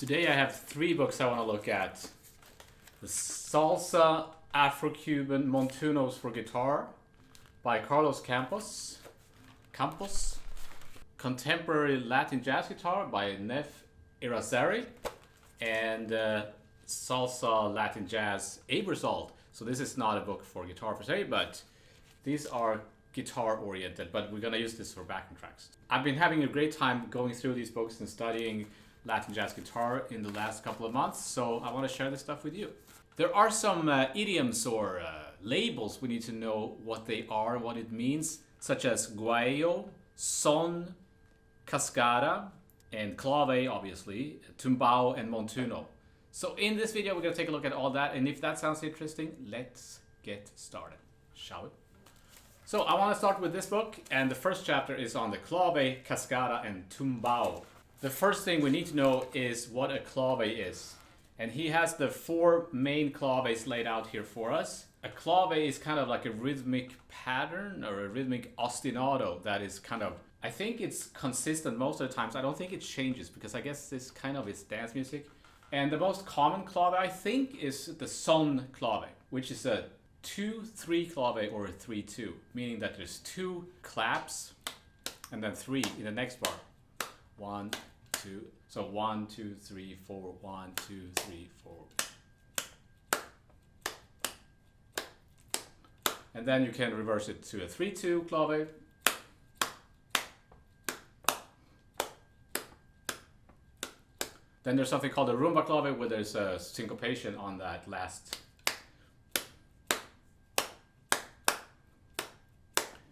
Today I have three books I want to look at. The Salsa, Afro, Cuban, Montunos for Guitar by Carlos Campos. Contemporary Latin Jazz Guitar by Neff Irizarry. And Salsa, Latin Jazz, Aebersold. So this is not a book for guitar per se, but these are guitar oriented, but we're gonna use this for backing tracks. I've been having a great time going through these books and studying Latin jazz guitar in the last couple of months, so I want to share this stuff with you. There are some idioms or labels we need to know what they are, what it means, such as guayo, son, cascara, and clave, obviously, tumbao, and montuno. So in this video, we're going to take a look at all that, and if that sounds interesting, let's get started, shall we? So I want to start with this book, and the first chapter is on the clave, cascara, and tumbao. The first thing we need to know is what a clave is. And he has the four main claves laid out here for us. A clave is kind of like a rhythmic pattern or a rhythmic ostinato that is kind of, I think it's consistent most of the times. I don't think it changes because I guess this kind of is dance music. And the most common clave I think is the son clave, which is a 2-3 clave or a 3-2, meaning that there's two claps and then three in the next bar. 1, 2, so 1, 2, 3, 4, 1, 2, 3, 4. And then you can reverse it to a 3-2 clave. Then there's something called a rumba clave where there's a syncopation on that last.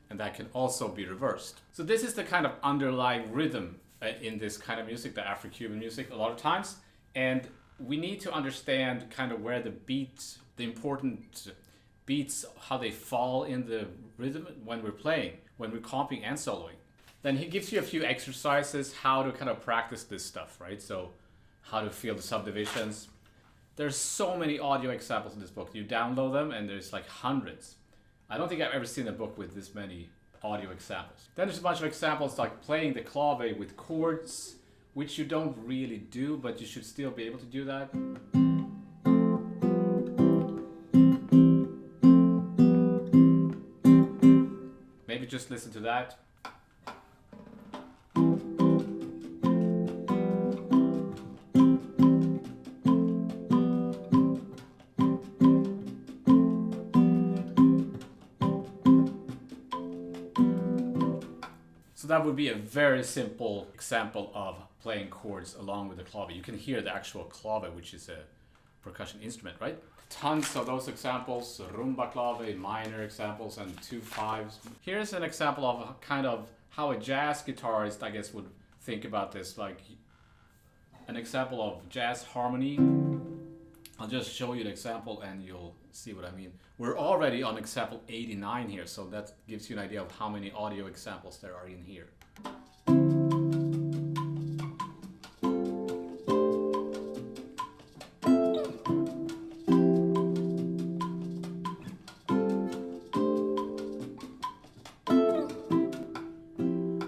And that can also be reversed. So this is the kind of underlying rhythm in this kind of music, the Afro-Cuban music, a lot of times. And we need to understand kind of where the beats, the important beats, how they fall in the rhythm when we're playing, when we're comping and soloing. Then he gives you a few exercises, how to kind of practice this stuff, right? So how to feel the subdivisions. There's so many audio examples in this book. You download them and there's like hundreds. I don't think I've ever seen a book with this many audio examples. Then there's a bunch of examples like playing the clave with chords, which you don't really do, but you should still be able to do that. Maybe just listen to that. So that would be a very simple example of playing chords along with the clave. You can hear the actual clave, which is a percussion instrument, right? Tons of those examples, rumba clave, minor examples, and 2/5s. Here's an example of kind of how a jazz guitarist, I guess, would think about this, like an example of jazz harmony. I'll just show you an example and you'll see what I mean. We're already on example 89 here, so that gives you an idea of how many audio examples there are in here.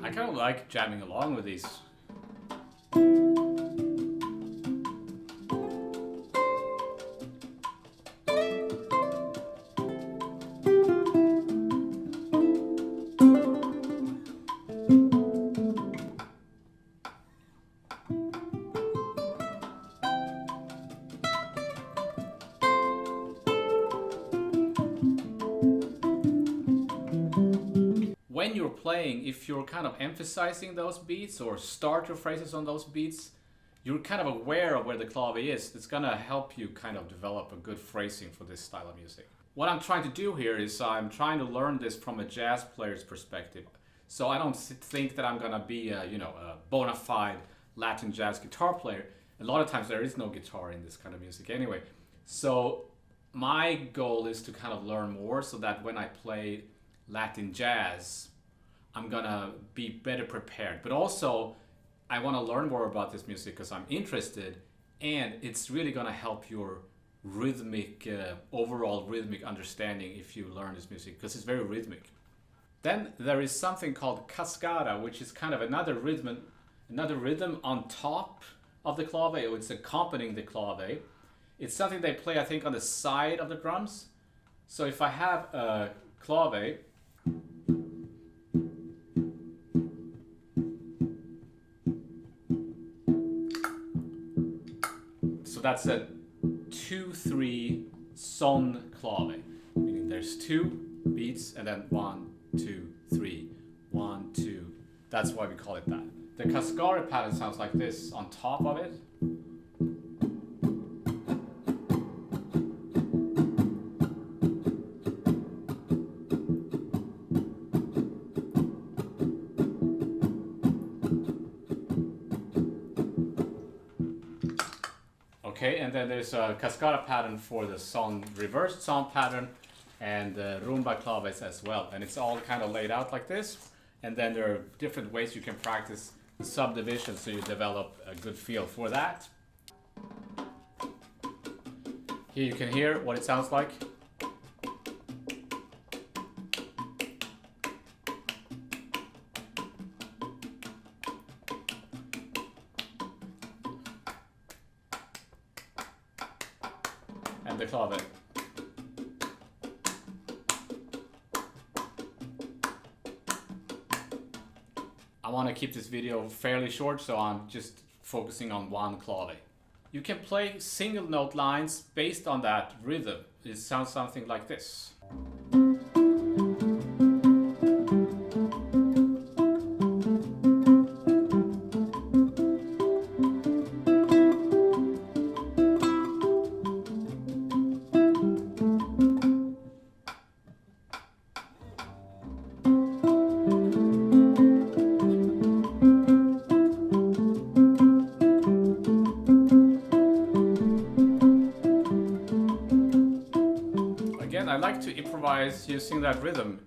I kind of like jamming along with these. When you're playing, if you're kind of emphasizing those beats or start your phrases on those beats, you're kind of aware of where the clave is. It's gonna help you kind of develop a good phrasing for this style of music. What I'm trying to do here is I'm trying to learn this from a jazz player's perspective. So I don't think that I'm gonna be a bona fide Latin jazz guitar player. A lot of times there is no guitar in this kind of music anyway. So my goal is to kind of learn more so that when I play Latin jazz, I'm gonna be better prepared. But also, I want to learn more about this music because I'm interested, and it's really gonna help your rhythmic, overall rhythmic understanding if you learn this music, because it's very rhythmic. Then there is something called Cascara, which is kind of another rhythm on top of the clave, or it's accompanying the clave. It's something they play, I think, on the side of the drums. So if I have a clave, so that's a 2-3 son clave, meaning there's 2 beats and then 1, 2, 3, 1, 2. That's why we call it that. The Cascara pattern sounds like this on top of it. Okay, and then there's a Cascara pattern for the reversed son pattern and the rumba claves as well. And it's all kind of laid out like this. And then there are different ways you can practice subdivision so you develop a good feel for that. Here you can hear what it sounds like. And the clave. I want to keep this video fairly short, so I'm just focusing on one clave. You can play single note lines based on that rhythm. It sounds something like this. I like to improvise using that rhythm.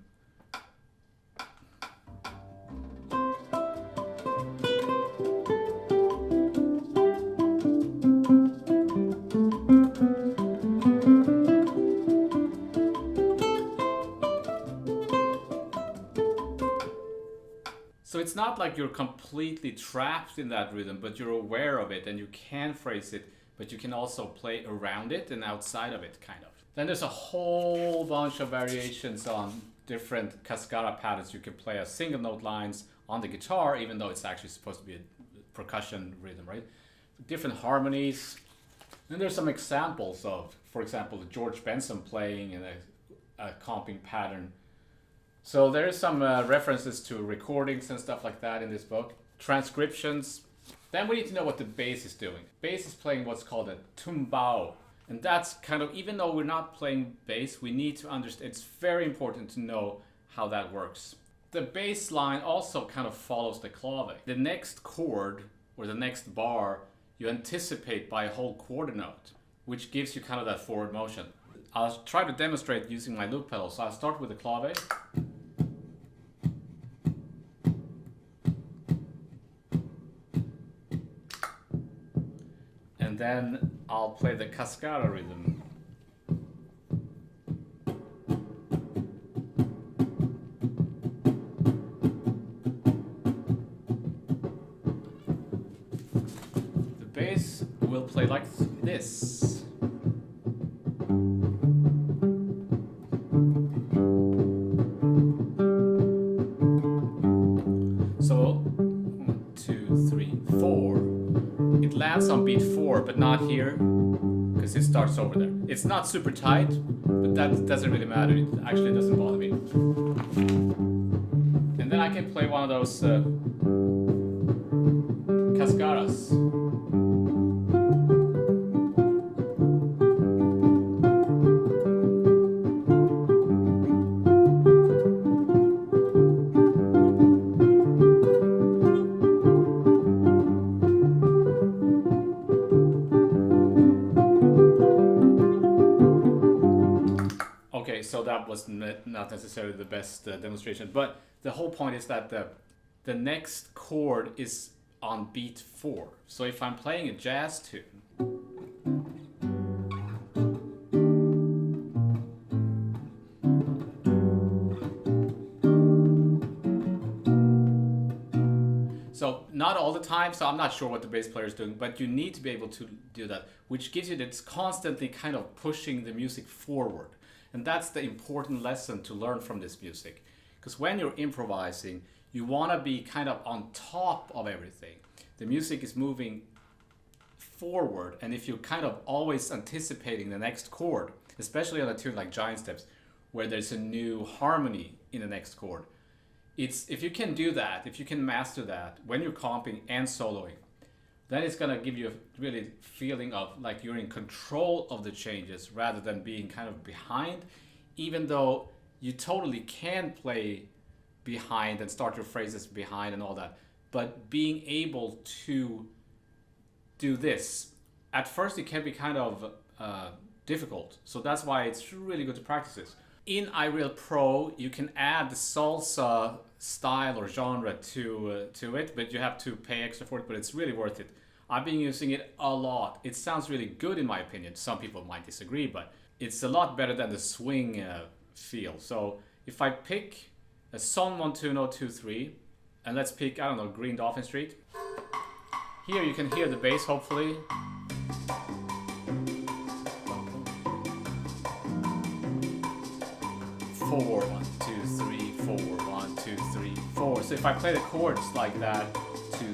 So it's not like you're completely trapped in that rhythm, but you're aware of it and you can phrase it, but you can also play around it and outside of it, kind of. Then there's a whole bunch of variations on different Cascara patterns. You can play as single note lines on the guitar, even though it's actually supposed to be a percussion rhythm, right? Different harmonies. Then there's some examples of, for example, George Benson playing in a comping pattern. So there's some references to recordings and stuff like that in this book. Transcriptions. Then we need to know what the bass is doing. Bass is playing what's called a Tumbao. And that's kind of, even though we're not playing bass, we need to understand, it's very important to know how that works. The bass line also kind of follows the clave. The next chord, or the next bar, you anticipate by a whole quarter note, which gives you kind of that forward motion. I'll try to demonstrate using my loop pedal. So I'll start with the clave. And then I'll play the Cascara rhythm. The bass will play like this. So 1, 2, 3, 4. It lands on beat 4, but not here, because it starts over there. It's not super tight, but that doesn't really matter. It actually doesn't bother me. And then I can play one of those Cascaras. So that was not necessarily the best demonstration, but the whole point is that the next chord is on beat 4. So if I'm playing a jazz tune, so not all the time, so I'm not sure what the bass player is doing, but you need to be able to do that, which gives you this constantly kind of pushing the music forward. And that's the important lesson to learn from this music. Because when you're improvising, you want to be kind of on top of everything. The music is moving forward, and if you're kind of always anticipating the next chord, especially on a tune like Giant Steps, where there's a new harmony in the next chord, if you can do that, if you can master that when you're comping and soloing, then it's gonna give you a really feeling of like you're in control of the changes rather than being kind of behind, even though you totally can play behind and start your phrases behind and all that. But being able to do this, at first it can be kind of difficult. So that's why it's really good to practice this. In iReal Pro, you can add the salsa style or genre to it, but you have to pay extra for it, but it's really worth it. I've been using it a lot. It sounds really good in my opinion. Some people might disagree, but it's a lot better than the swing feel. So if I pick a Son Montuno 2-3, and let's pick, I don't know, Green Dolphin Street. Here you can hear the bass, hopefully. 4, 1, 2, 3, 4, 1, 2, 3, 4. So if I play the chords like that, 2,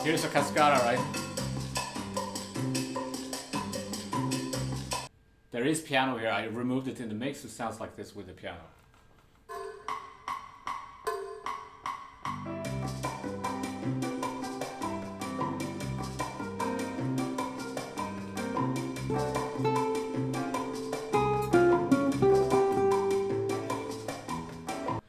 here's a Cascara, right? There is piano here. I removed it in the mix. It sounds like this with the piano.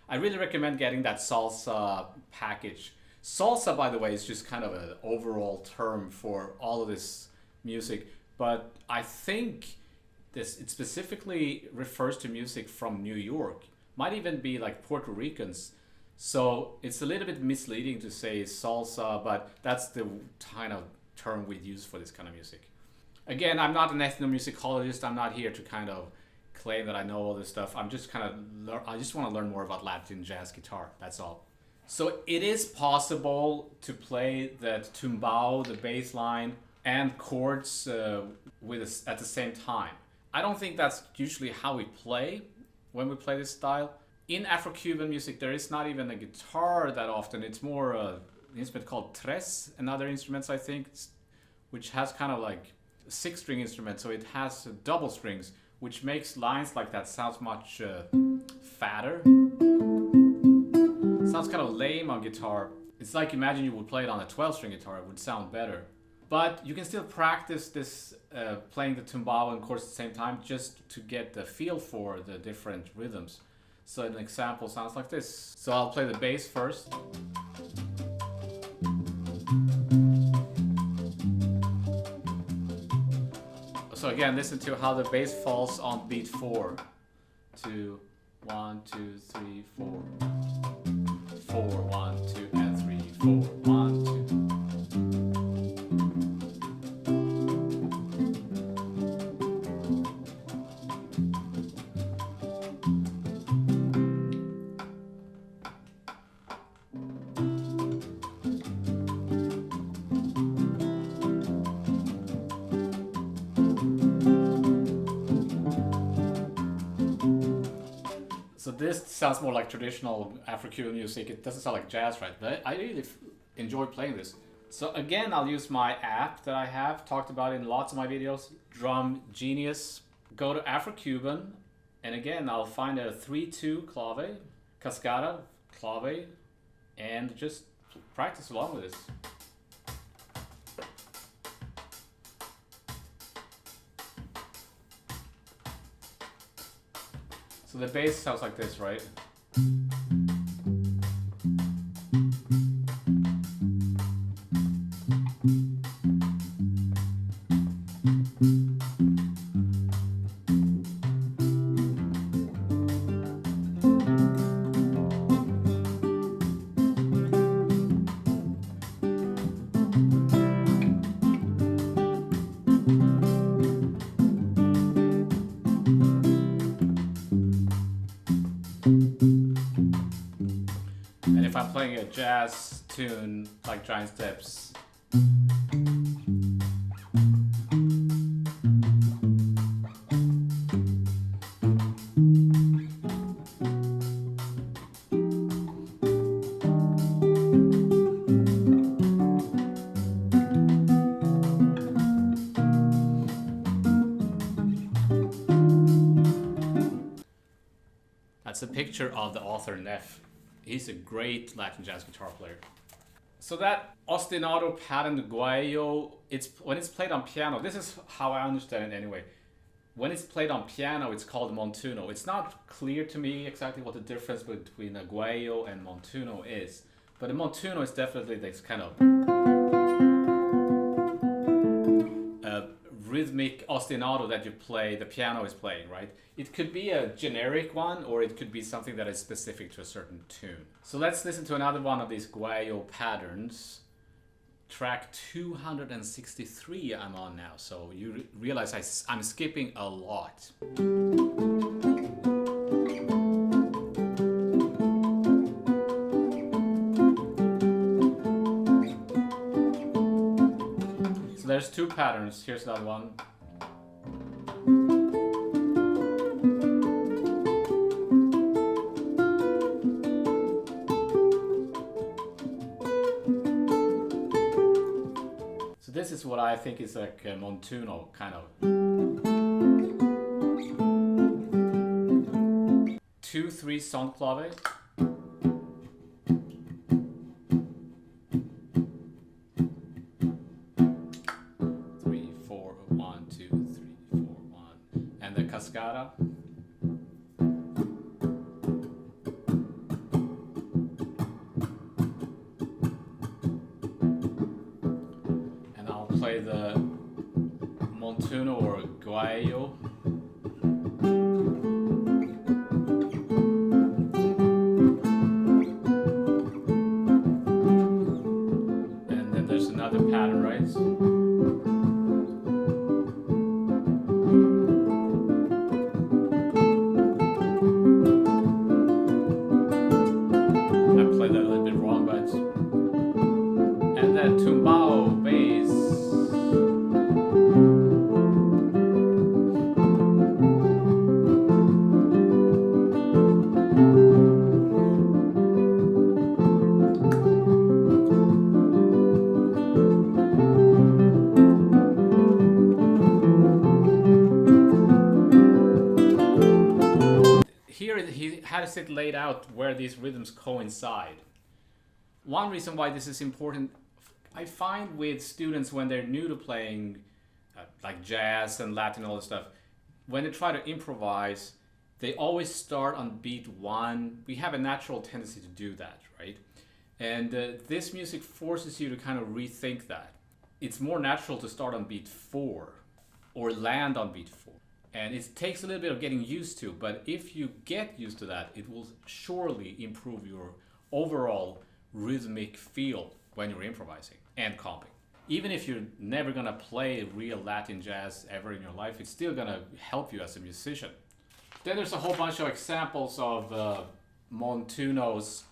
I really recommend getting that Salsa package. Salsa, by the way, is just kind of an overall term for all of this music, but I think it specifically refers to music from New York. Might even be like Puerto Ricans. So it's a little bit misleading to say salsa, but that's the kind of term we use for this kind of music. Again, I'm not an ethnomusicologist. I'm not here to kind of claim that I know all this stuff. I just want to learn more about Latin jazz guitar. That's all. So it is possible to play the Tumbao, the bass line, and chords at the same time. I don't think that's usually how we play when we play this style. In Afro-Cuban music, there is not even a guitar that often. It's more an instrument called tres and other instruments, I think, which has kind of like a 6-string instrument, so it has double strings, which makes lines like that sounds much fatter. Sounds kind of lame on guitar. It's like, imagine you would play it on a 12-string guitar, it would sound better. But you can still practice this playing the tumbao and chords at the same time just to get the feel for the different rhythms. So an example sounds like this. So I'll play the bass first. So again, listen to how the bass falls on beat 4. 2, 1, 2, 3, 4. 4, 1, 2, and 3, 4, 1, 2. So this sounds more like traditional Afro-Cuban music. It doesn't sound like jazz, right? But I really enjoy playing this. So again, I'll use my app that I have talked about in lots of my videos, Drum Genius. Go to Afro-Cuban, and again, I'll find a 3-2 Clave, Cascara, Clave, and just practice along with this. So the bass sounds like this, right? And if I'm playing a jazz tune like Giant Steps, that's a picture of the author Neff. He's a great Latin jazz guitar player. So that ostinato pattern guayo, when it's played on piano, this is how I understand it anyway. When it's played on piano, it's called Montuno. It's not clear to me exactly what the difference between a guayo and Montuno is, but a Montuno is definitely this kind of rhythmic ostinato that you play, the piano is playing, right? It could be a generic one, or it could be something that is specific to a certain tune. So let's listen to another one of these guayo patterns. Track 263 I'm on now, so you realize I'm skipping a lot. So there's two patterns. Here's another one. This is what I think is like a Montuno kind of. 2/3 sound clave. Three, four, 1, 2, 3, 4, 1, and the Cascara. Play the Montuno or guayo. And then there's another pattern, right? I played that a little bit wrong, but and then Tumbao bass. Here he has it laid out where these rhythms coincide. One reason why this is important, I find with students when they're new to playing like jazz and Latin and all this stuff, when they try to improvise, they always start on beat 1. We have a natural tendency to do that, right? And this music forces you to kind of rethink that. It's more natural to start on beat 4 or land on beat 4. And it takes a little bit of getting used to, but if you get used to that, it will surely improve your overall rhythmic feel when you're improvising and comping. Even if you're never gonna play real Latin jazz ever in your life, it's still gonna help you as a musician. Then there's a whole bunch of examples of Montunos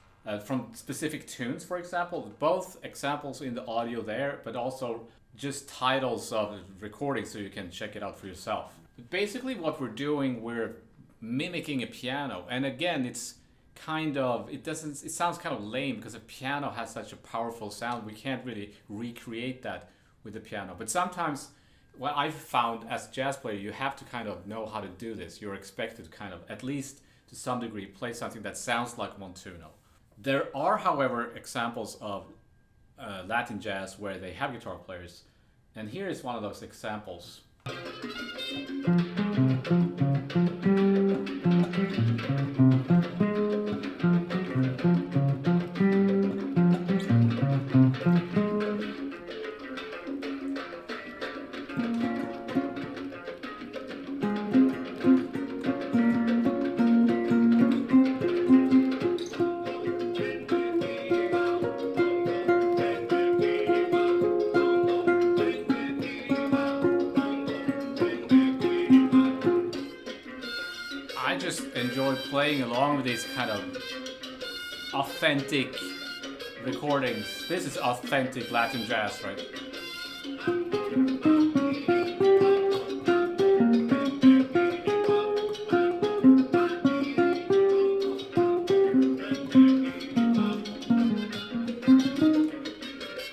from specific tunes, for example. Both examples in the audio there, but also just titles of recordings so you can check it out for yourself. But basically what we're doing, we're mimicking a piano. And again, it's kind of, it sounds kind of lame because a piano has such a powerful sound. We can't really recreate that with the piano. But sometimes what I've found as a jazz player, you have to kind of know how to do this. You're expected to kind of, at least to some degree, play something that sounds like Montuno. There are, however, examples of Latin jazz where they have guitar players. And here is one of those examples. I just enjoy playing along with these kind of authentic recordings. This is authentic Latin jazz, right?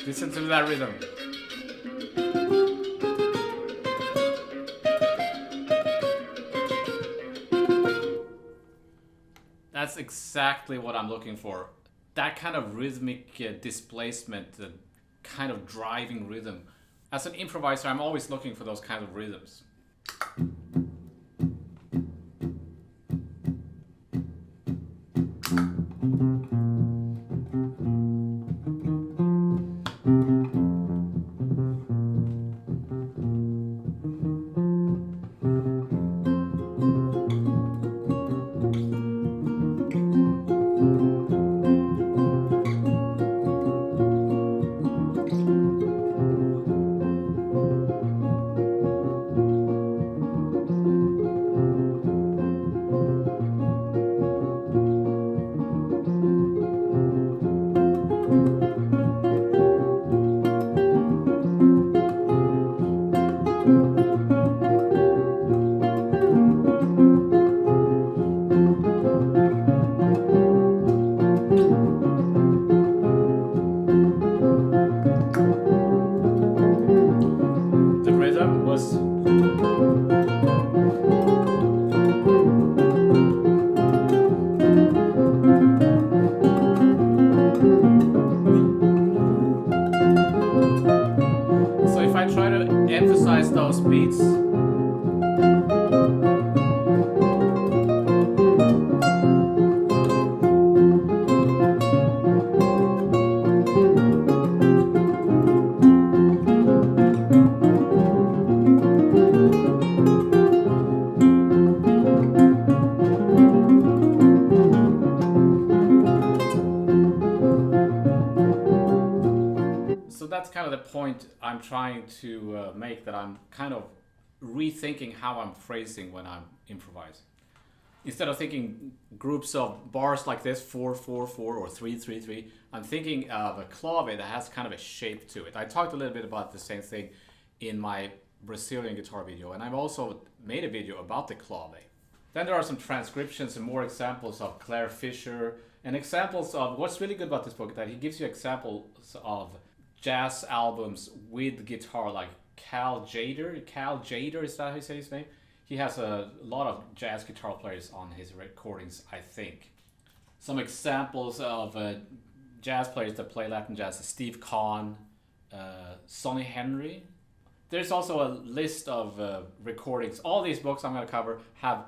Listen to that rhythm. That's exactly what I'm looking for. That kind of rhythmic displacement, kind of driving rhythm. As an improviser, I'm always looking for those kind of rhythms. Those beats. So that's kind of the point I'm trying to make, that I'm kind of rethinking how I'm phrasing when I'm improvising. Instead of thinking groups of bars like this, 4-4-4 or 3-3-3, I'm thinking of a clave that has kind of a shape to it. I talked a little bit about the same thing in my Brazilian guitar video, and I've also made a video about the clave. Then there are some transcriptions and more examples of Claire Fisher, and examples of what's really good about this book, that he gives you examples of jazz albums with guitar, like Cal Jader, is that how you say his name? He has a lot of jazz guitar players on his recordings, I think. Some examples of jazz players that play Latin jazz: Steve Kahn, Sonny Henry. There's also a list of recordings. All these books I'm going to cover have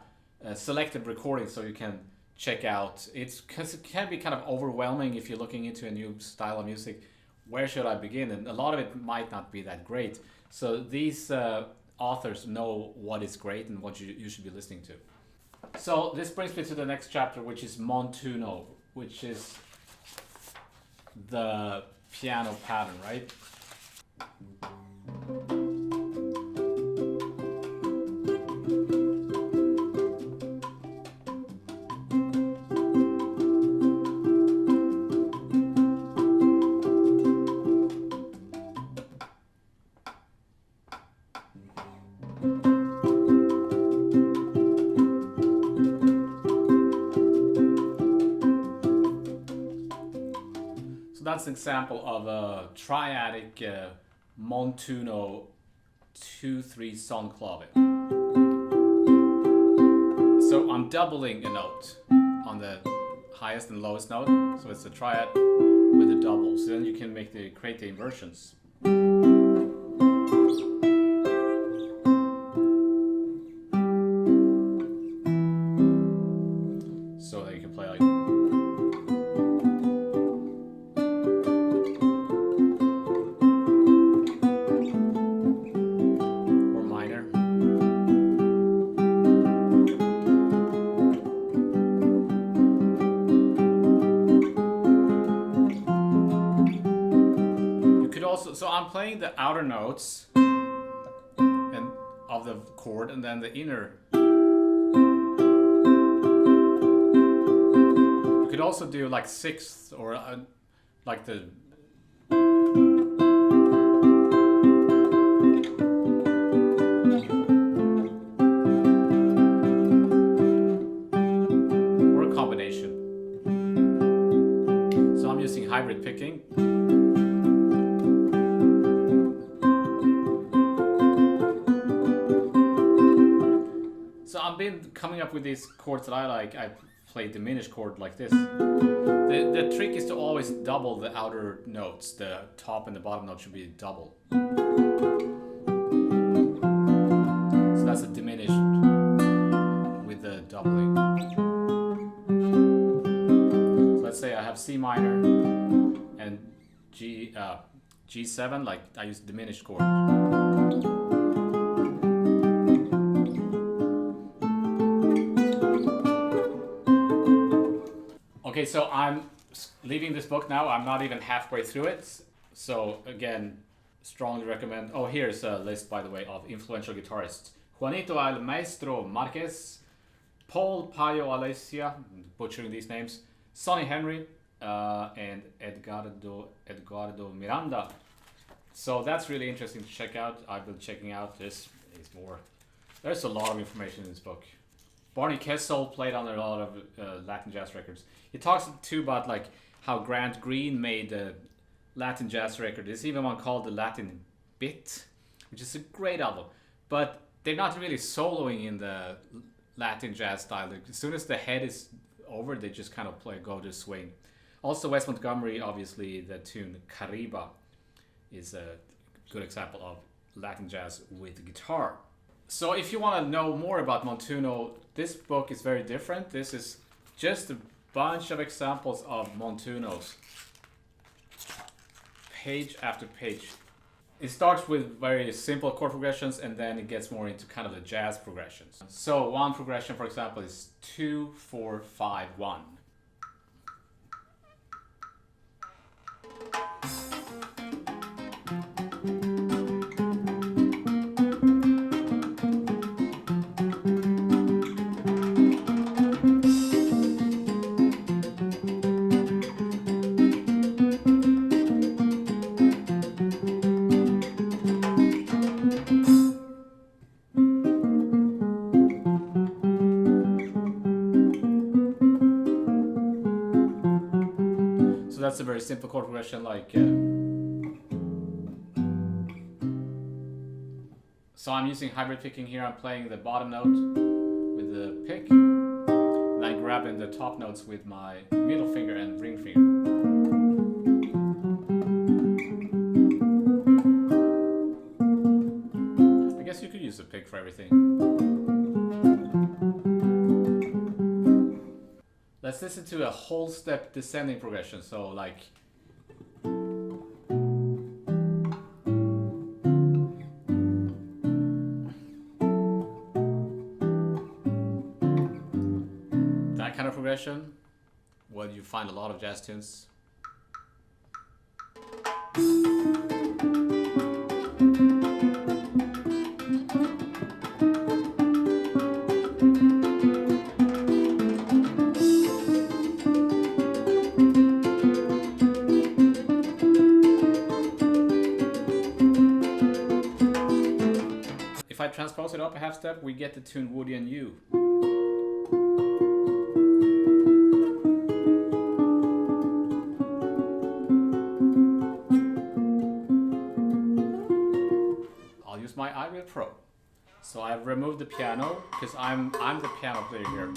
selected recordings, so you can check out. Because it can be kind of overwhelming if you're looking into a new style of music. Where should I begin? And a lot of it might not be that great. So these authors know what is great and what you should be listening to. So this brings me to the next chapter, which is Montuno, which is the piano pattern, right? That's an example of a triadic Montuno 2-3 son clave. So I'm doubling a note on the highest and lowest note, so it's a triad with a double. So then you can create the inversions. So that you can play like. So I'm playing the outer notes of the chord and then the inner. also do like sixths or like the or a combination. So I'm using hybrid picking. So I've been coming up with these chords that I like. I play diminished chord like this. The trick is to always double the outer notes. The top and the bottom note should be double. So that's a diminished with the doubling. So let's say I have C minor and G7, like I use diminished chord. Okay, so I'm leaving this book now. I'm not even halfway through it. So again, strongly recommend. Oh, here's a list, by the way, of influential guitarists. Juanito El Maestro Marquez, Paul Payo Alessia, butchering these names, Sonny Henry, and Edgardo Miranda. So that's really interesting to check out. I've been checking out this. Is more. There's a lot of information in this book. Barney Kessel played on a lot of Latin jazz records. He talks too about like how Grant Green made a Latin jazz record. There's even one called the Latin Bit, which is a great album. But they're not really soloing in the Latin jazz style. Like, as soon as the head is over, they just kind of go to swing. Also, Wes Montgomery, obviously, the tune Cariba is a good example of Latin jazz with guitar. So if you want to know more about Montuno, this book is very different. This is just a bunch of examples of Montunos, page after page. It starts with very simple chord progressions and then it gets more into kind of the jazz progressions. So one progression, for example, is 2-4-5-1. That's a very simple chord progression, like so I'm using hybrid picking here. I'm playing the bottom note with the pick, and I'm grabbing the top notes with my middle finger and ring finger. I guess you could use a pick for everything. Let's listen to a whole step descending progression. So like that kind of progression, where you find a lot of jazz tunes. If I transpose it up a half step, we get the tune Woody and You. I'll use my iReal Pro. So I've removed the piano because I'm the piano player here.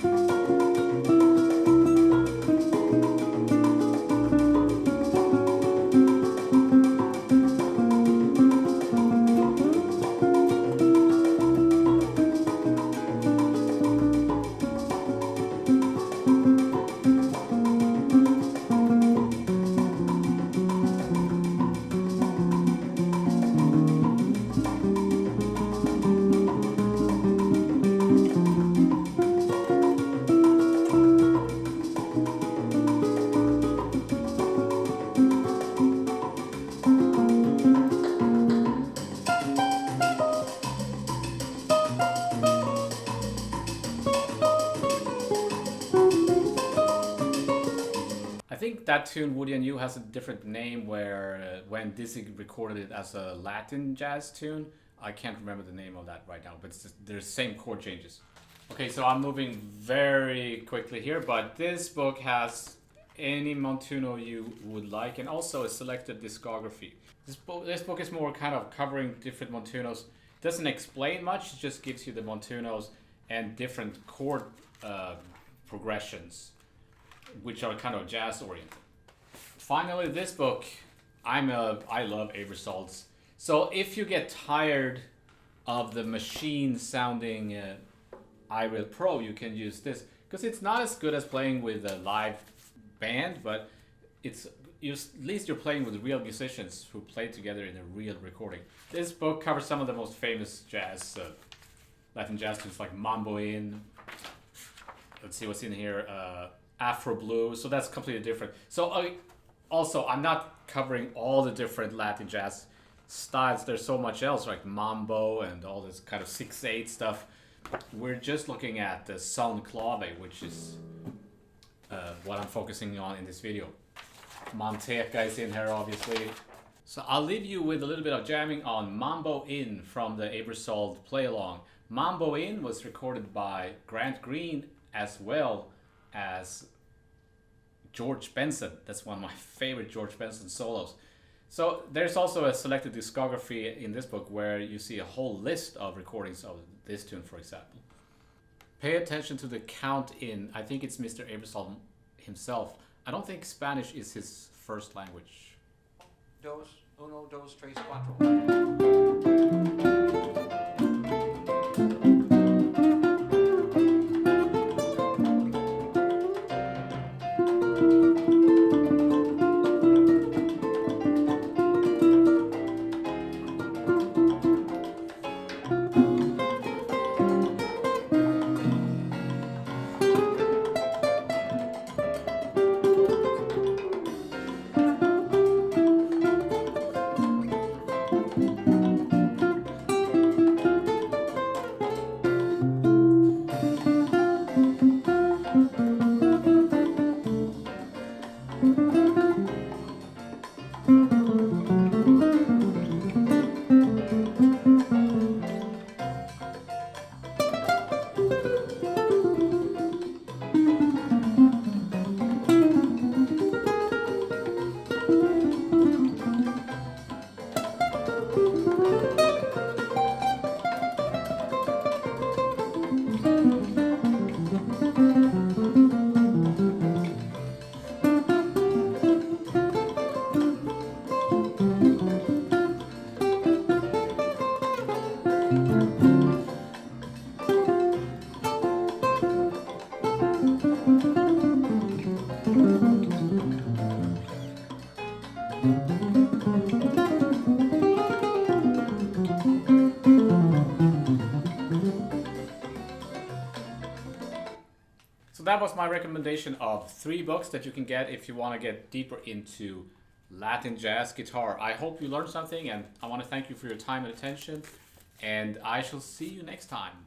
think that tune, Woody and You, has a different name where when Dizzy recorded it as a Latin jazz tune, I can't remember the name of that right now, but it's just, there's same chord changes. Okay, so I'm moving very quickly here, but this book has any Montuno you would like, and also a selected discography. This book is more kind of covering different Montunos. It doesn't explain much, it just gives you the Montunos and different chord progressions, which are kind of jazz oriented. Finally, this book, I love Aebersolds. So if you get tired of the machine sounding iReal Pro, you can use this, because it's not as good as playing with a live band, but at least you're playing with real musicians who play together in a real recording. This book covers some of the most famous jazz, Latin jazz tunes like Mambo In. Let's see what's in here. Afro Blues, so that's completely different. So also, I'm not covering all the different Latin jazz styles. There's so much else, like mambo and all this kind of 6/8 stuff. We're just looking at the son Clave, which is what I'm focusing on in this video. Multiac is in here, obviously. So I'll leave you with a little bit of jamming on Mambo In from the Aebersold play-along. Mambo In was recorded by Grant Green as well as George Benson. That's one of my favorite George Benson solos. So there's also a selected discography in this book where you see a whole list of recordings of this tune, for example. Pay attention to the count in. I think it's Mr. Aebersold himself. I don't think Spanish is his first language. Dos, uno, dos, tres, cuatro. That was my recommendation of 3 books that you can get if you want to get deeper into Latin jazz guitar. I hope you learned something, and I want to thank you for your time and attention, and I shall see you next time.